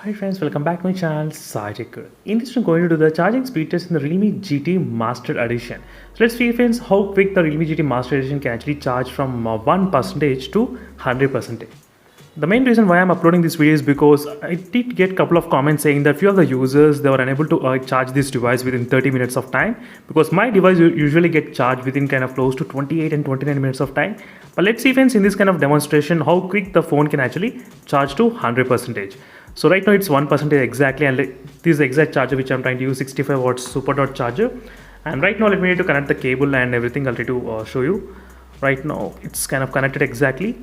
Hi friends, welcome back to my channel Sai Tech. In this we're going to do the charging speed test in the Realme GT Master Edition. So let's see friends how quick the Realme GT Master Edition can actually charge from 1% to 100%. The main reason why I'm uploading this video is because I did get a couple of comments saying that few of the users they were unable to charge this device within 30 minutes of time, because my device usually get charged within kind of close to 28 and 29 minutes of time. But let's see friends in this kind of demonstration how quick the phone can actually charge to 100%. So right now it's 1% exactly, and this is the exact charger which I'm trying to use, 65 watts super dot charger. And right now let me need to connect the cable and everything. I'll try to show you. Right now it's kind of connected exactly,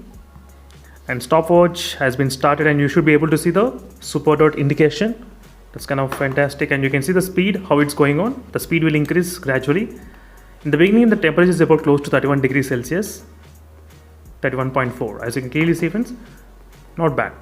and stopwatch has been started, and you should be able to see the super dot indication. That's kind of fantastic, and you can see the speed, how it's going on. The speed will increase gradually. In the beginning the temperature is about close to 31 degrees Celsius, 31.4, as you can clearly see friends. Not bad.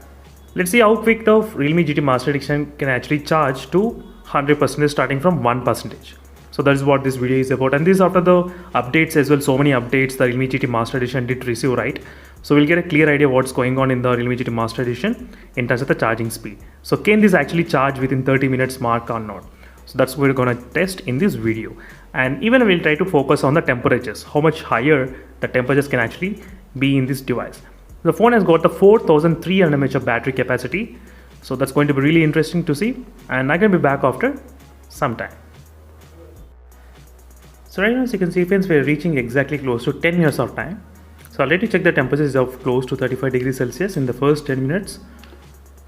Let's see how quick the Realme GT Master Edition can actually charge to 100% starting from 1%. So that is what this video is about, and this is after the updates as well. So many updates the Realme GT Master Edition did receive, right? So we'll get a clear idea what's going on in the Realme GT Master Edition in terms of the charging speed. So can this actually charge within 30 minutes mark or not? So that's what we're gonna test in this video. And even we'll try to focus on the temperatures, how much higher the temperatures can actually be in this device. The phone has got the 4300 mAh of battery capacity, so that's going to be really interesting to see, and I can be back after some time. So right now as you can see friends, we are reaching exactly close to 10 minutes of time. So I'll let you check the temperatures of close to 35 degrees Celsius in the first 10 minutes.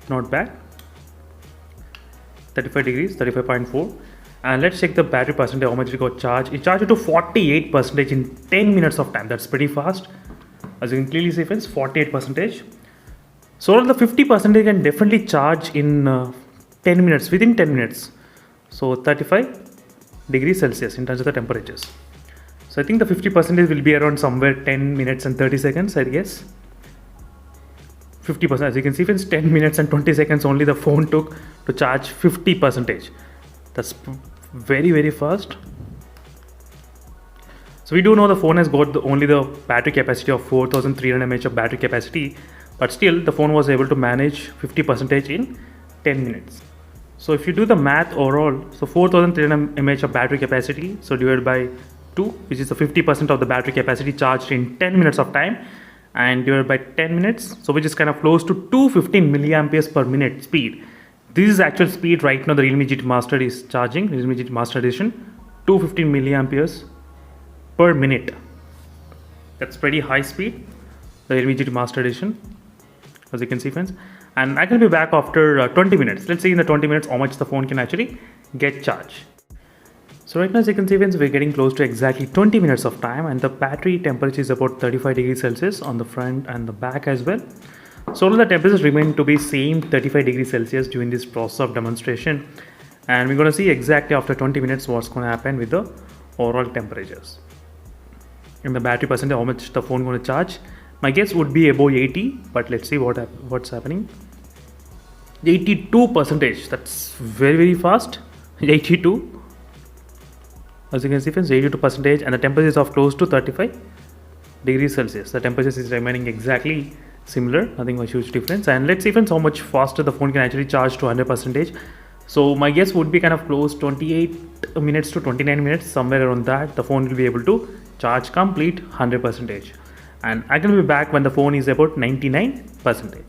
Not bad. 35 degrees, 35.4. And let's check the battery percentage, how much we got charged. It charged to 48% in 10 minutes of time. That's pretty fast. As you can clearly see friends, 48%. So the 50% can definitely charge in 10 minutes, within 10 minutes. So 35 degrees Celsius in terms of the temperatures. So I think the 50% will be around somewhere 10 minutes and 30 seconds, I guess. 50%, as you can see friends, 10 minutes and 20 seconds only the phone took to charge 50%. That's very fast. So we do know the phone has got only the battery capacity of 4300 mAh of battery capacity, but still the phone was able to manage 50% in 10 minutes. So if you do the math overall, so 4300 mAh of battery capacity, so divided by 2, which is the 50% of the battery capacity charged in 10 minutes of time, and divided by 10 minutes, so which is kind of close to 215 milliamperes per minute speed. This is actual speed right now the Realme GT Master is charging, Realme GT Master Edition, 215 milliamperes per minute. That's pretty high speed, the Realme GT Master Edition, as you can see friends. And I can be back after 20 minutes. Let's see in the 20 minutes how much the phone can actually get charged. So right now as you can see friends, we're getting close to exactly 20 minutes of time, and the battery temperature is about 35 degrees Celsius on the front and the back as well. So all the temperatures remain to be same 35 degrees Celsius during this process of demonstration, and we're going to see exactly after 20 minutes what's going to happen with the overall temperatures. In the battery percentage, how much the phone going to charge. My guess would be above 80, but let's see what's happening. 82%, that's very fast. 82, as you can see friends, 82%, and the temperature is of close to 35 degrees Celsius. The temperature is remaining exactly similar, nothing much huge difference. And let's see friends how much faster the phone can actually charge to 100%. So my guess would be kind of close 28 minutes to 29 minutes, somewhere around that the phone will be able to charge complete 100%. And I can be back when the phone is about 99%.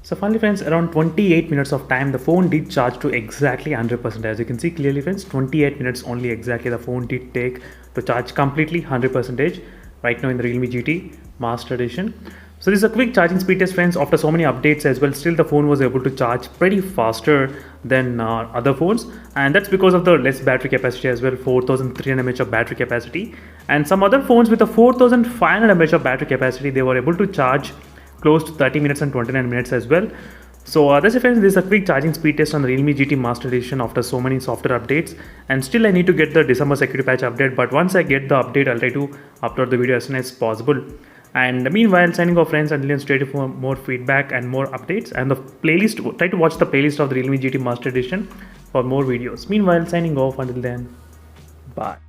So finally friends, around 28 minutes of time the phone did charge to exactly 100%. As you can see clearly friends, 28 minutes only exactly the phone did take to charge completely 100% right now in the Realme GT Master Edition. So this is a quick charging speed test friends. After so many updates as well, still the phone was able to charge pretty faster than other phones, and that's because of the less battery capacity as well, 4300 mAh of battery capacity. And some other phones with a 4500 mAh of battery capacity, they were able to charge close to 30 minutes and 29 minutes as well. So that's it friends, this is a quick charging speed test on the Realme GT Master Edition after so many software updates. And still I need to get the December security patch update, but once I get the update I'll try to upload the video as soon as possible. And meanwhile, signing off friends, until then stay tuned for more feedback and more updates, and the playlist, try to watch the playlist of the Realme GT Master Edition for more videos. Meanwhile, signing off, until then, bye.